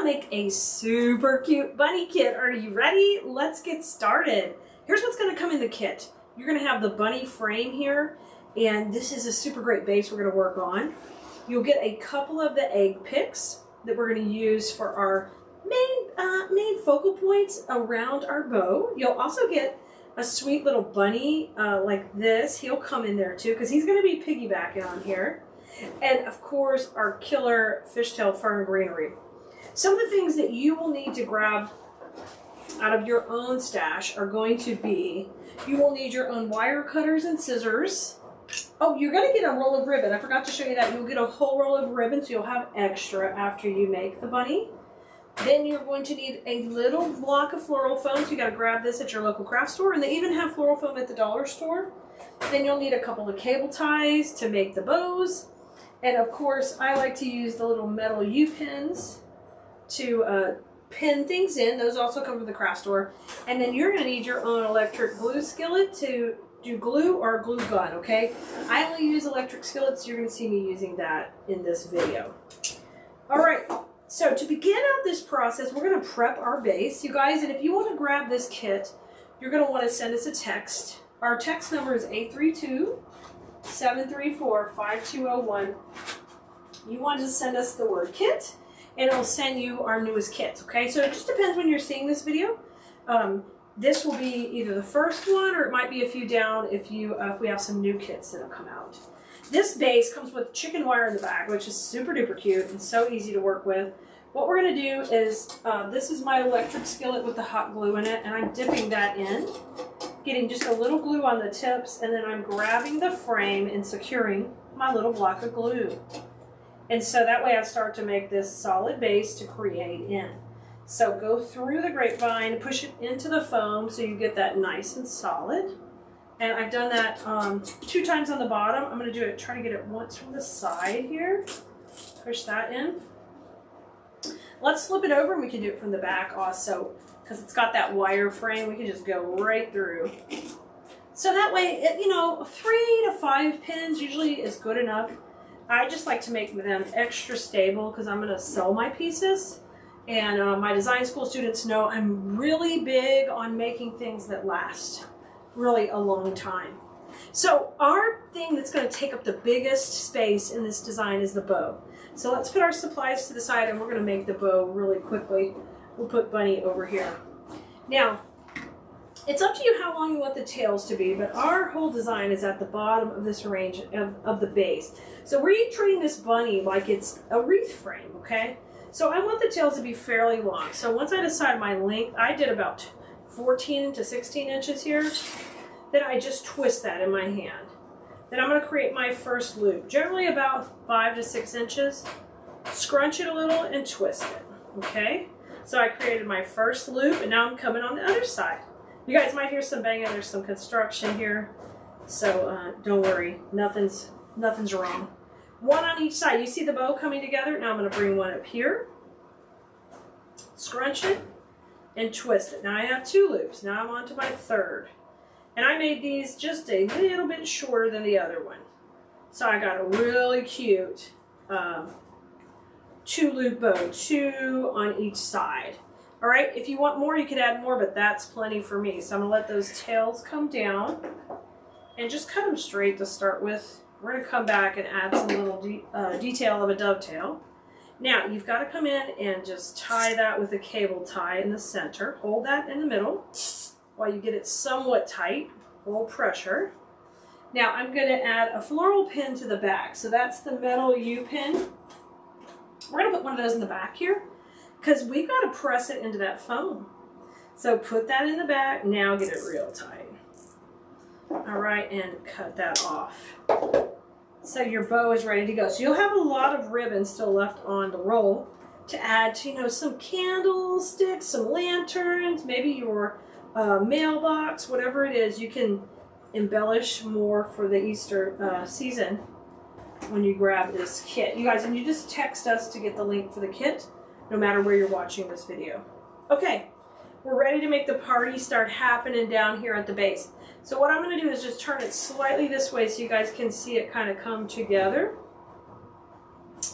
make a super cute bunny kit. Are you ready? Let's get started. Here's what's going to come in the kit. You're going to have the bunny frame here, and this is a super great base we're going to work on. You'll get a couple of the egg picks that we're going to use for our main focal points around our bow. You'll also get a sweet little bunny like this. He'll come in there too because he's going to be piggybacking on here. And of course, our killer fishtail fern greenery. Some of the things that you will need to grab out of your own stash are going to be, you will need your own wire cutters and scissors. Oh, you're going to get a roll of ribbon. I forgot to show you that. You'll get a whole roll of ribbon, so you'll have extra after you make the bunny. Then you're going to need a little block of floral foam, so you got to grab this at your local craft store, and they even have floral foam at the dollar store. Then you'll need a couple of cable ties to make the bows. And of course, I like to use the little metal U-pins to pin things in. Those also come from the craft store. And then you're going to need your own electric glue skillet to do glue or a glue gun, okay? I only use electric skillets, so you're going to see me using that in this video. All right, so to begin out this process, we're going to prep our base. You guys, and if you want to grab this kit, you're going to want to send us a text. Our text number is 832-734-5201. You want to send us the word kit, and it'll send you our newest kits, okay? So it just depends when you're seeing this video. This will be either the first one, or it might be a few down if we have some new kits that'll come out. This base comes with chicken wire in the back, which is super duper cute and so easy to work with. What we're going to do is, this is my electric skillet with the hot glue in it, and I'm dipping that in, getting just a little glue on the tips, and then I'm grabbing the frame and securing my little block of glue. And so that way I start to make this solid base to create in. So go through the grapevine, push it into the foam so you get that nice and solid. And I've done that 2 times on the bottom. I'm going to do it, try to get it once from the side here. Push that in. Let's flip it over and we can do it from the back also, because it's got that wire frame. We can just go right through. So that way, 3 to 5 pins usually is good enough. I just like to make them extra stable because I'm going to sew my pieces. And my design school students know I'm really big on making things that last really a long time. So our thing that's going to take up the biggest space in this design is the bow. So let's put our supplies to the side, and we're going to make the bow really quickly. We'll put Bunny over here. Now, it's up to you how long you want the tails to be, but our whole design is at the bottom of this range of the base. So we're treating this bunny like it's a wreath frame, okay? So I want the tails to be fairly long. So once I decide my length, I did about 14 to 16 inches here. Then I just twist that in my hand. Then I'm going to create my first loop, generally about 5 to 6 inches. Scrunch it a little and twist it, okay? So I created my first loop, and now I'm coming on the other side. You guys might hear some banging. There's some construction here, so don't worry, nothing's wrong. One on each side. You see the bow coming together? Now I'm going to bring one up here, scrunch it, and twist it. Now I have 2 loops. Now I'm on to my third. And I made these just a little bit shorter than the other one. So I got a really cute 2-loop bow, 2 on each side. All right, if you want more, you could add more, but that's plenty for me. So I'm going to let those tails come down and just cut them straight to start with. We're going to come back and add some little detail of a dovetail. Now, you've got to come in and just tie that with a cable tie in the center. Hold that in the middle while you get it somewhat tight. Hold pressure. Now, I'm going to add a floral pin to the back. So that's the metal U-pin. We're going to put one of those in the back here because we've got to press it into that foam. So put that in the back. Now get it real tight. All right, and cut that off. So your bow is ready to go. So you'll have a lot of ribbon still left on the roll to add to, some candlesticks, some lanterns, maybe your mailbox, whatever it is. You can embellish more for the Easter season when you grab this kit. You guys, and you just text us to get the link for the kit, no matter where you're watching this video. Okay, we're ready to make the party start happening down here at the base. So what I'm going to do is just turn it slightly this way so you guys can see it kind of come together.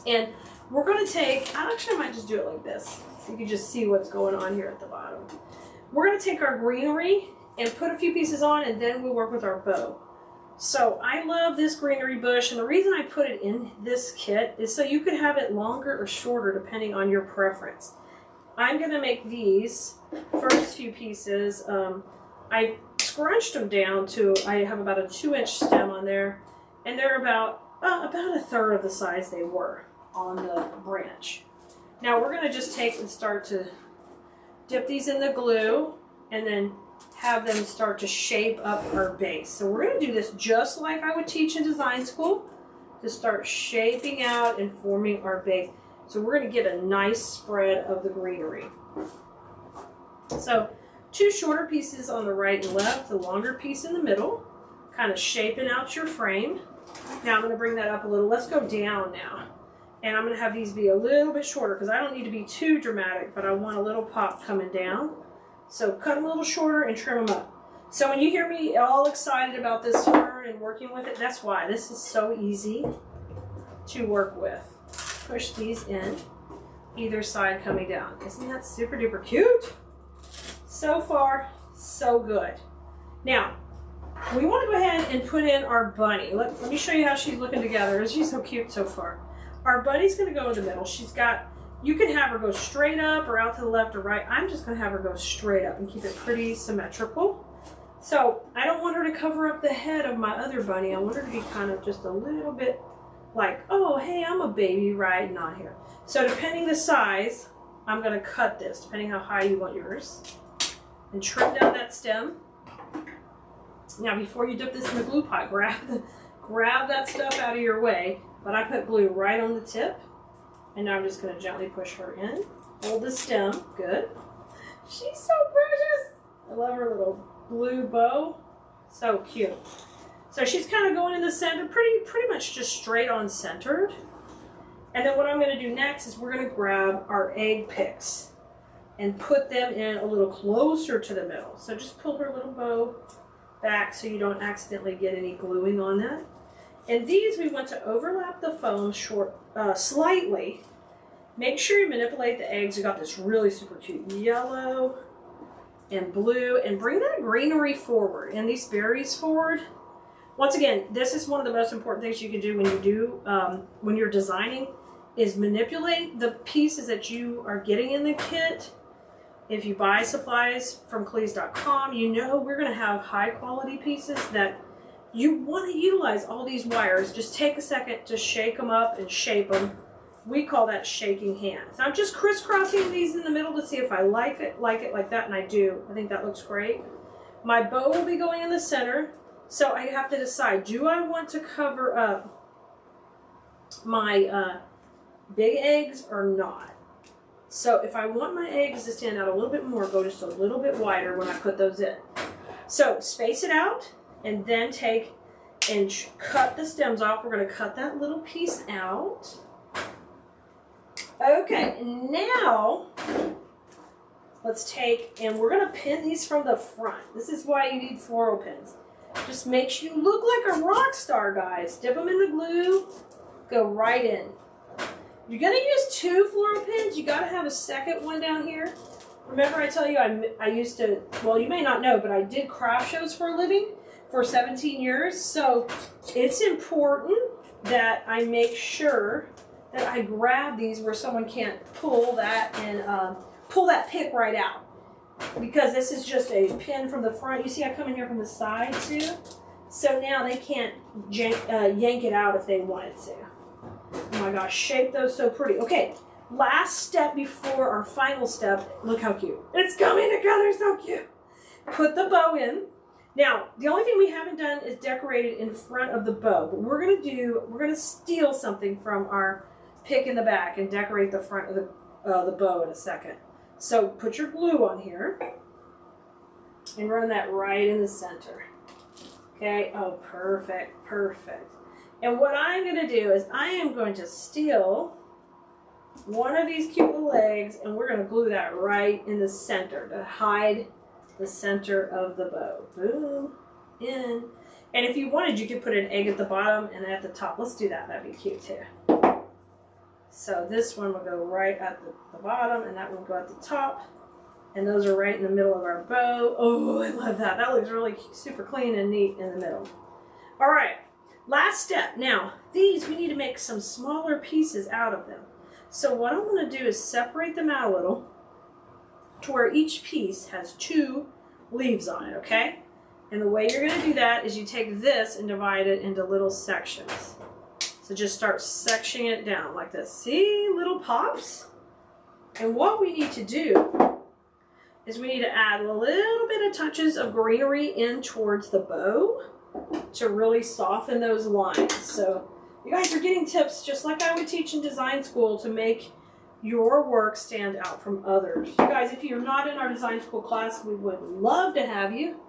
And we're going to take, actually I might just do it like this. So you can just see what's going on here at the bottom. We're going to take our greenery and put a few pieces on, and then we'll work with our bow. So I love this greenery bush, and the reason I put it in this kit is so you could have it longer or shorter depending on your preference. I'm going to make these first few pieces. I scrunched them down to, I have about a 2-inch stem on there, and they're about a third of the size they were on the branch. Now we're going to just take and start to dip these in the glue and then have them start to shape up our base. So we're going to do this just like I would teach in design school, to start shaping out and forming our base. So we're going to get a nice spread of the greenery. So 2 shorter pieces on the right and left, the longer piece in the middle, kind of shaping out your frame. Now I'm going to bring that up a little. Let's go down now. And I'm going to have these be a little bit shorter because I don't need to be too dramatic, but I want a little pop coming down. So cut them a little shorter and trim them up. So when you hear me all excited about this fern and working with it, that's why. This is so easy to work with. Push these in, either side coming down. Isn't that super duper cute? So far, so good. Now, we want to go ahead and put in our bunny. Let me show you how she's looking together. She's so cute so far. Our bunny's going to go in the middle. She's got, you can have her go straight up or out to the left or right. I'm just going to have her go straight up and keep it pretty symmetrical. So I don't want her to cover up the head of my other bunny. I want her to be kind of just a little bit like, oh, hey, I'm a baby riding on here. So depending the size, I'm going to cut this, depending how high you want yours. And trim down that stem. Now before you dip this in the glue pot, grab that stuff out of your way. But I put glue right on the tip. And now I'm just going to gently push her in. Hold the stem. Good. She's so precious. I love her little blue bow. So cute. So she's kind of going in the center, pretty much just straight on centered. And then what I'm going to do next is we're going to grab our egg picks and put them in a little closer to the middle. So just pull her little bow back so you don't accidentally get any gluing on that. And these we want to overlap the foam slightly. Make sure you manipulate the eggs. You got this really super cute yellow and blue, and bring that greenery forward and these berries forward. Once again, this is one of the most important things you can do when you do when you're designing, is manipulate the pieces that you are getting in the kit. If you buy supplies from Keleas.com, you know we're going to have high quality pieces that you want to utilize all these wires. Just take a second to shake them up and shape them. We call that shaking hands. I'm just crisscrossing these in the middle to see if I like it like that, and I do. I think that looks great. My bow will be going in the center, so I have to decide, do I want to cover up my big eggs or not? So if I want my eggs to stand out a little bit more, go just a little bit wider when I put those in. So space it out, and then take and cut the stems off. We're going to cut that little piece out. Okay, now let's take, and we're going to pin these from the front. This is why you need floral pins. Just makes you look like a rock star, guys. Dip them in the glue, go right in. You're going to use 2 floral pins. You got to have a second one down here. Remember I tell you I used to, well, you may not know, but I did craft shows for a living for 17 years. So it's important that I make sure that I grab these where someone can't pull that and pull that pick right out. Because this is just a pin from the front. You see I come in here from the side too. So now they can't yank it out if they wanted to. Oh my gosh, shape those so pretty. Okay, last step before our final step. Look how cute. It's coming together so cute. Put the bow in. Now, the only thing we haven't done is decorated in front of the bow. But we're gonna steal something from our pick in the back and decorate the front of the bow in a second. So put your glue on here and run that right in the center. Okay, oh, perfect, perfect. And what I'm going to do is I am going to steal one of these cute little eggs, and we're going to glue that right in the center to hide the center of the bow. Boom, in. And if you wanted, you could put an egg at the bottom and at the top. Let's do that. That'd be cute too. So this one will go right at the bottom, and that one will go at the top. And those are right in the middle of our bow. Oh, I love that. That looks really super clean and neat in the middle. All right, last step. Now, these, we need to make some smaller pieces out of them. So what I'm going to do is separate them out a little to where each piece has 2 leaves on it, okay? And the way you're going to do that is you take this and divide it into little sections. So just start sectioning it down like this. See, little pops? And what we need to do is we need to add a little bit of touches of greenery in towards the bow to really soften those lines. So you guys are getting tips just like I would teach in design school to make your work stand out from others. You guys, if you're not in our design school class, we would love to have you.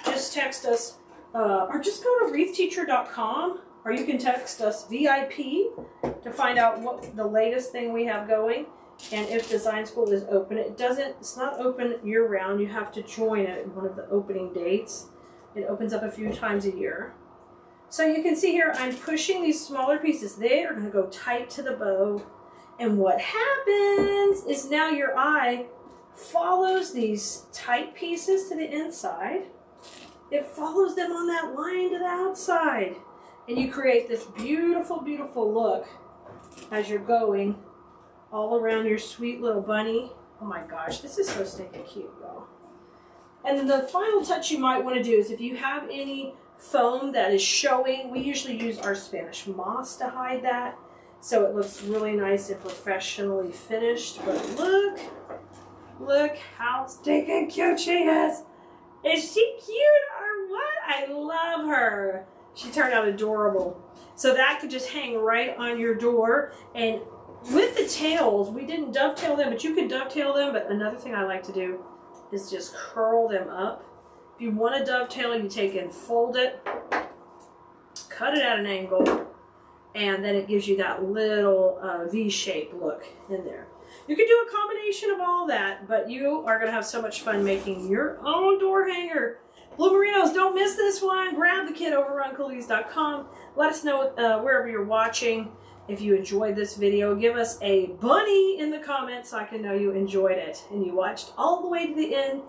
Just text us or just go to wreathteacher.com, or you can text us VIP to find out what the latest thing we have going. And if design school is open, it's not open year round. You have to join it at one of the opening dates. It opens up a few times a year. So you can see here, I'm pushing these smaller pieces. They are going to go tight to the bow. And what happens is now your eye follows these tight pieces to the inside. It follows them on that line to the outside. And you create this beautiful, beautiful look as you're going all around your sweet little bunny. Oh my gosh, this is so stinking cute, y'all. And then the final touch you might want to do is if you have any foam that is showing, we usually use our Spanish moss to hide that. So it looks really nice and professionally finished. But look how stinking cute she is. Is she cute or what? I love her. She turned out adorable. So that could just hang right on your door. And with the tails, we didn't dovetail them, but you can dovetail them. But another thing I like to do is just curl them up. If you want to dovetail, you take and fold it, cut it at an angle, and then it gives you that little V-shaped look in there. You can do a combination of all that, but you are going to have so much fun making your own door hanger. Blue Merinos, don't miss this one. Grab the kit over on Keleas.com. Let us know wherever you're watching. If you enjoyed this video, give us a bunny in the comments so I can know you enjoyed it and you watched all the way to the end.